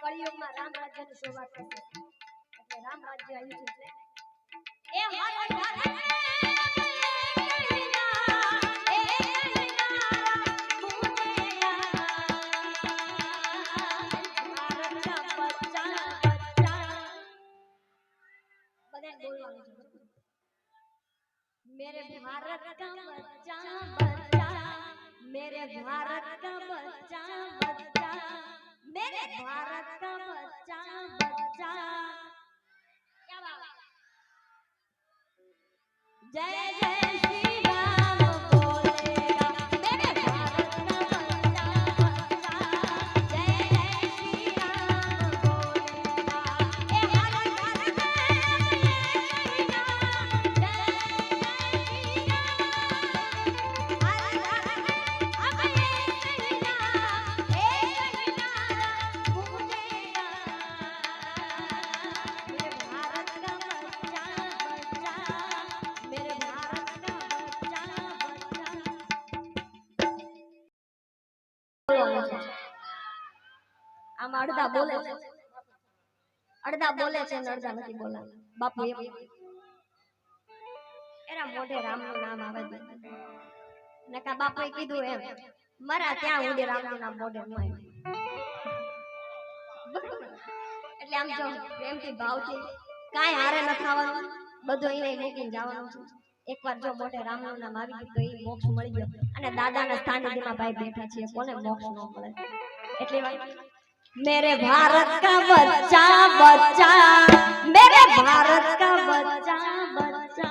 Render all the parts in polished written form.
કળિયુગમાં રામ રાજ્યની શરૂઆત થશે એટલે રામ રાજ્ય આવ્યું છે એ मेरे भारत का बच्चा बच्चा मेरे भारत का बच्चा बच्चा मेरे भारत का बच्चा बच्चा क्या बात जय जय श्री राम बोलेगा मेरे भारत का बच्चा बच्चा जय जय श्री राम बोलेगा ए हर घर में આમ અડધા બોલે છે ને અડધા નથી બોલા બાપુ એના મોઢે રામનું નામ આવે છે નકા બાપુએ કીધું એમ મારા ત્યાં ઉડે રામનું નામ મોઢે ન આવે એટલે આમ જો પ્રેમથી ભાવથી કાઈ હારે ન ખાવાનું બધું અહીંયા મૂકીને જવાનું છે એકવાર જો મોઢે રામનું નામ આવી ગયું તો એ મોક્ષ મળી ગયો અને દાદાના સ્થાનિકમાં ભાઈ બેઠા છે કોને મોક્ષ ન મળે એટલે मेरे भारत का बच्चा बच्चा मेरे भारत का बच्चा बच्चा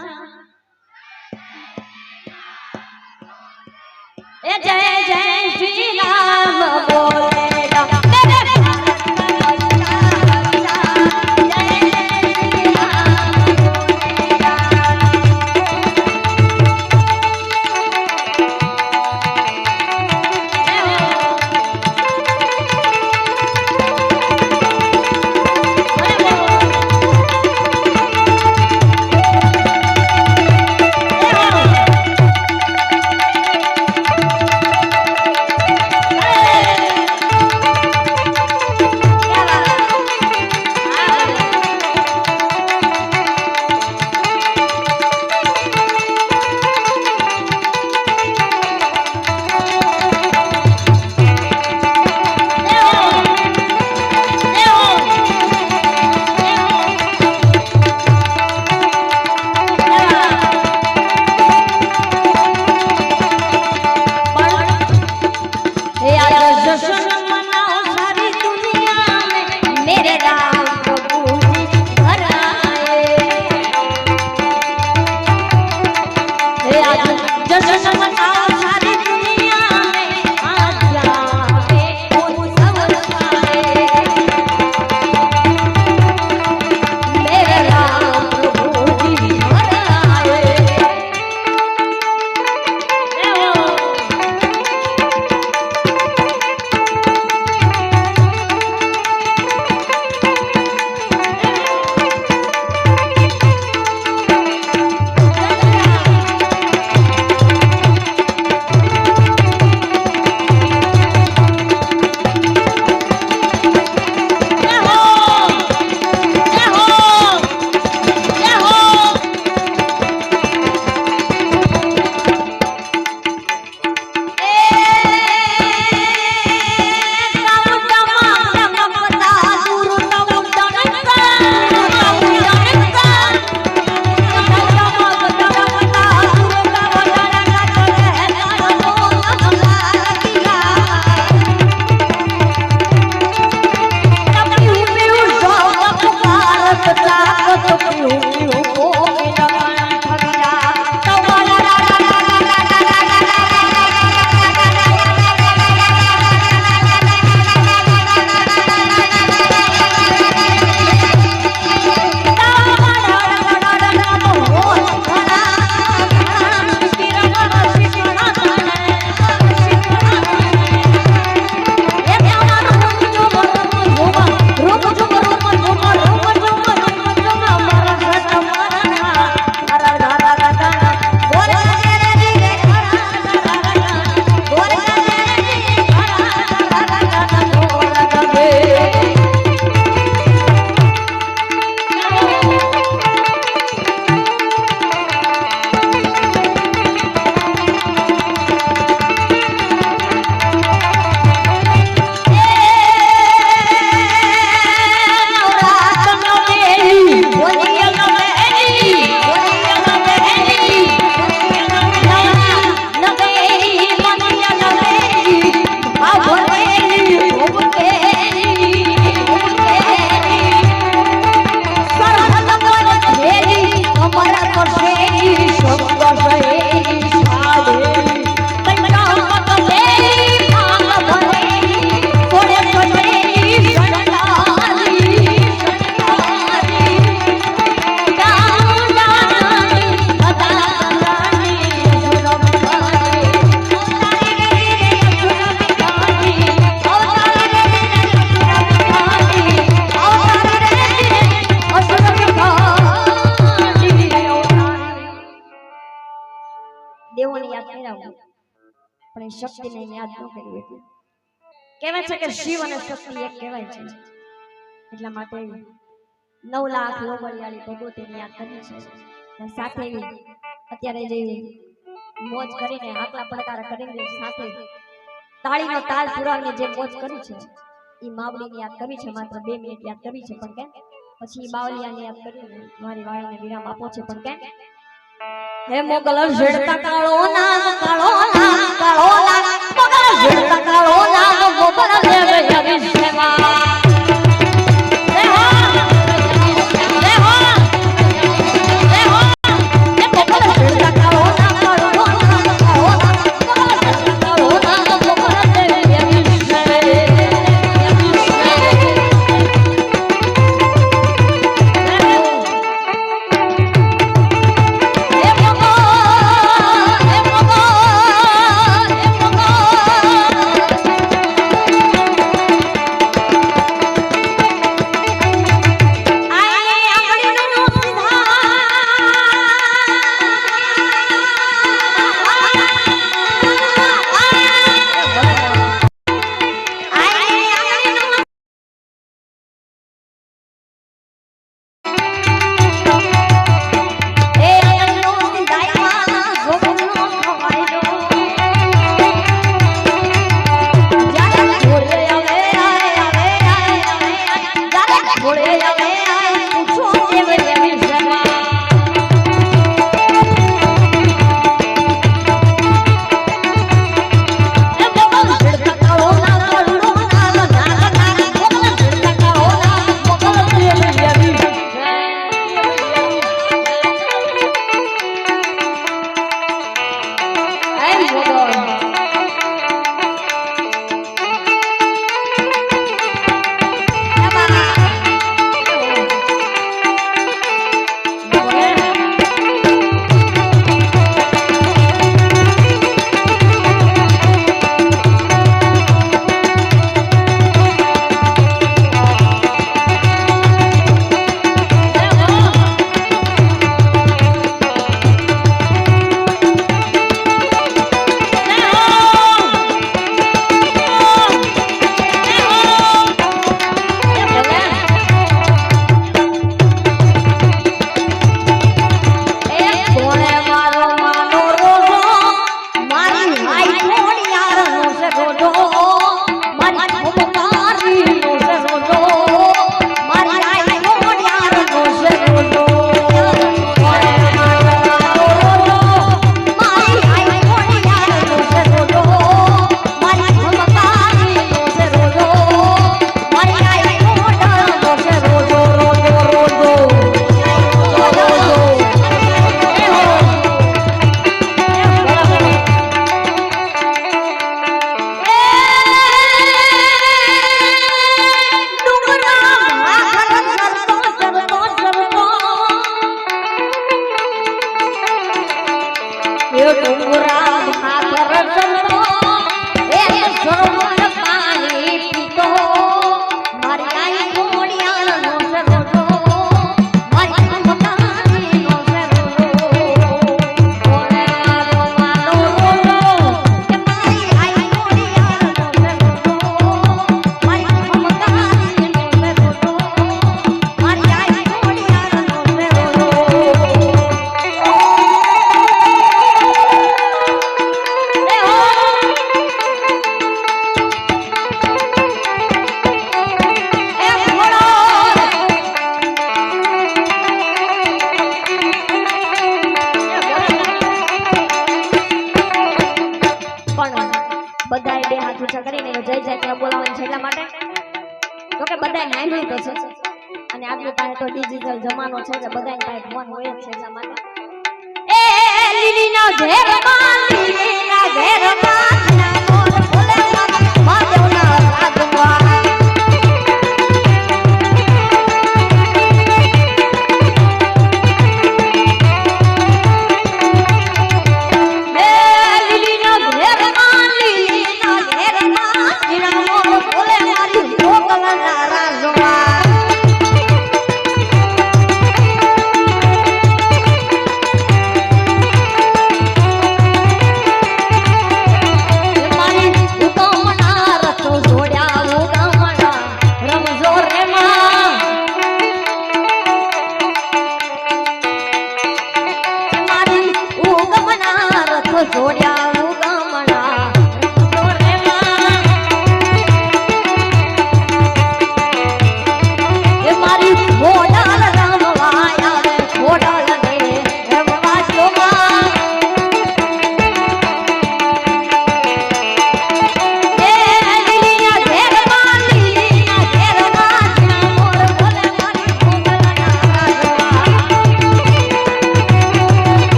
દેવોને યાદ કર્યા પણ એ શક્તિને યાદ ન કર્યું એટલે કહેવાય છે કે શિવ અને શક્તિ એક કહેવાય છે એટલા માટે 9 લાખ લોબડિયાળી ભગવતીને યાદ કરી છે અને સાથે અત્યારે જે મોજ કરીને આકલા પડકાર કરીને સાથે તાળીનો તાલ પુરાવીને જે મોજ કરી છે એ માવડીને યાદ કરી છે માત્ર 2 મિનિટ યાદ કરી છે પણ કેમ પછી બાવલિયાને યાદ કરીને મારી વાળીને વિરામ આપો છે પણ કેમ હે મોગલ ઝડતા કાળો નામ મોગલ ઝડતા કાળો નામ મોગલ લેવે અભિષેવા બધાય નાંભળી તો છે અને આપણી પાસે તો ડિજિટલ જમાનો છે એટલે બધાય પાસે ફોન હોય જ છે જમાનો એ લીલીના ઘેરમાં લીલીના ઘેરમાં ના મોર બોલે મહાદેવના રાગમાં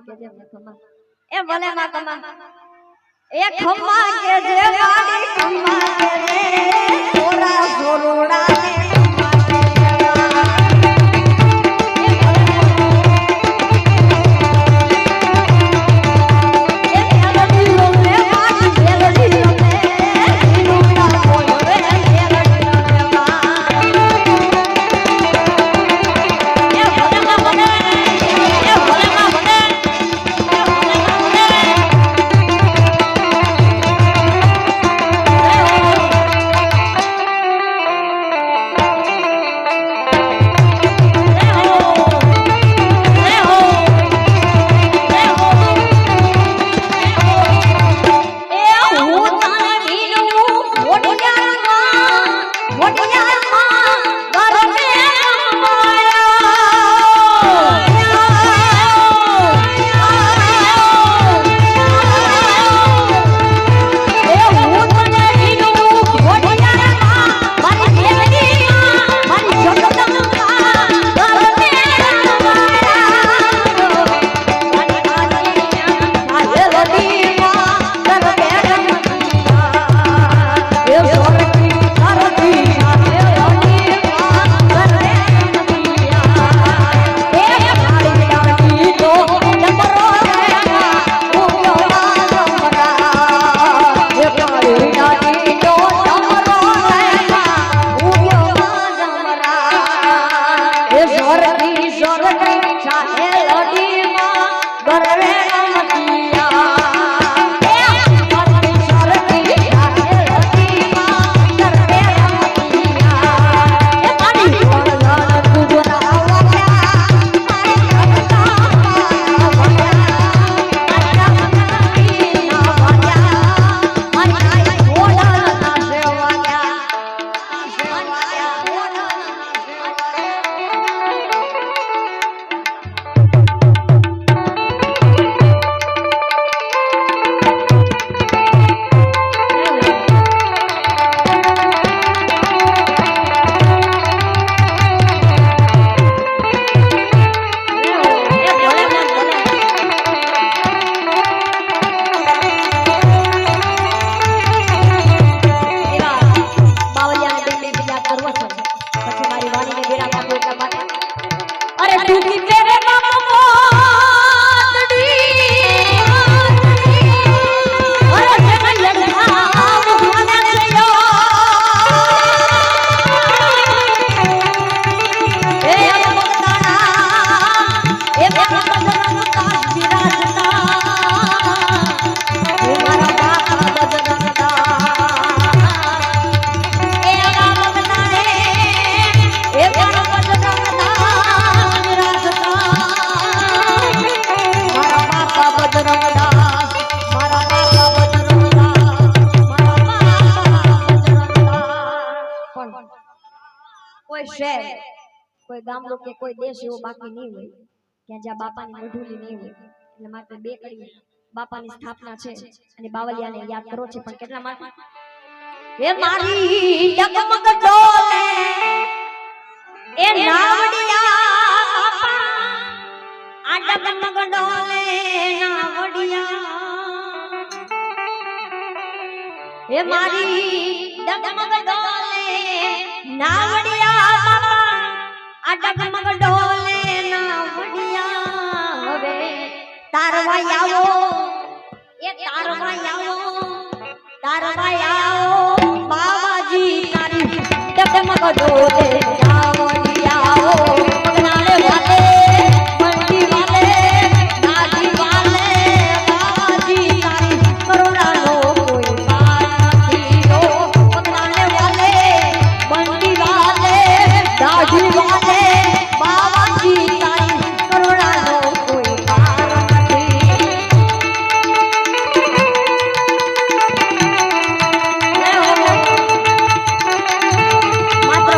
ખમ્મા કે જે ખમ્મા એ ભલે માં ખમ્મા એ ખમ્મા કે જે વાડી ખમ્મા કે જે સોરા સોરોડા કોઈ શહેર કોઈ ગામડો કે કોઈ દેશ એવો બાકી નહીં હોય કે જ્યાં બાપાની મઢુલી નહીં હોય એટલે માટે બે કરી બાપાની સ્થાપના છે અને બાવલિયાને યાદ કરો છે પણ કેટલા માટે હે મારી ડગમગ ડોલે એ નાવડિયા બાપા આ ડગમગ ડોલે નાવડિયા હે મારી ડગમગ ડોલે નાવડિયા બાપા આ ડગમગ ડોલે નાવડિયા હવે તારવા આવો એ તારવા આવો બાબાજી તારી ડગમગ ડોલે નાવડિયા આવો પગનાળે વાલે મંડી વાલે નાજી વાલે બાબાજી તારી કરુણાનો કોઈ પાર નથી ઓ પગનાળે વાલે મંડી વાલે દાઢી વાલે બાબાજી તારી કરુણાનો કોઈ પાર નથી માત્ર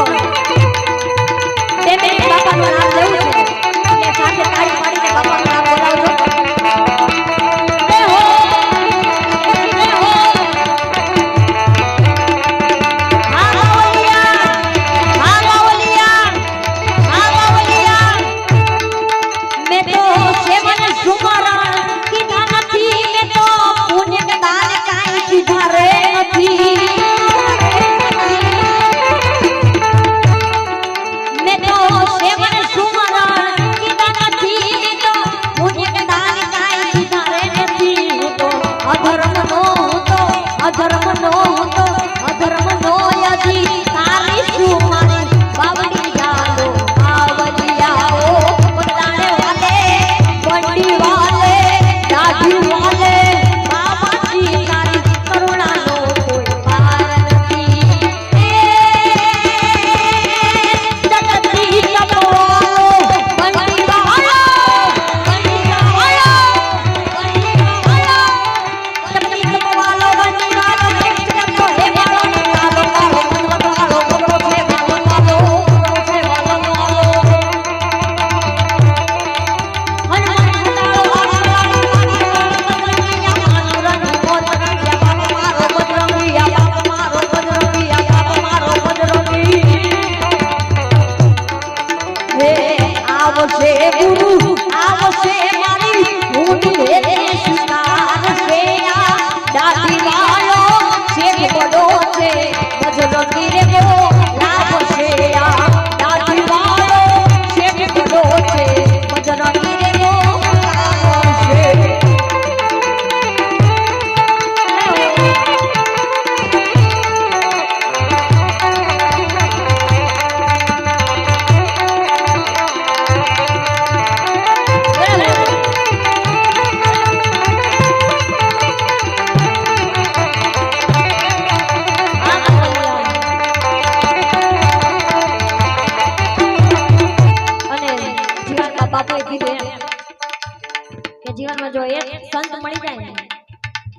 જીવનમાં જો એક સંત મળી જાય ને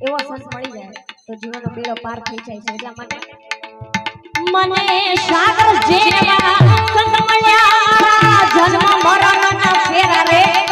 એવો સંત મળી જાય તો જીવનનો બેડો પાર થઈ જાય છે એટલા માટે મને સાગર જેવા સંત મળ્યા જન્મ મરણના ફેરા રે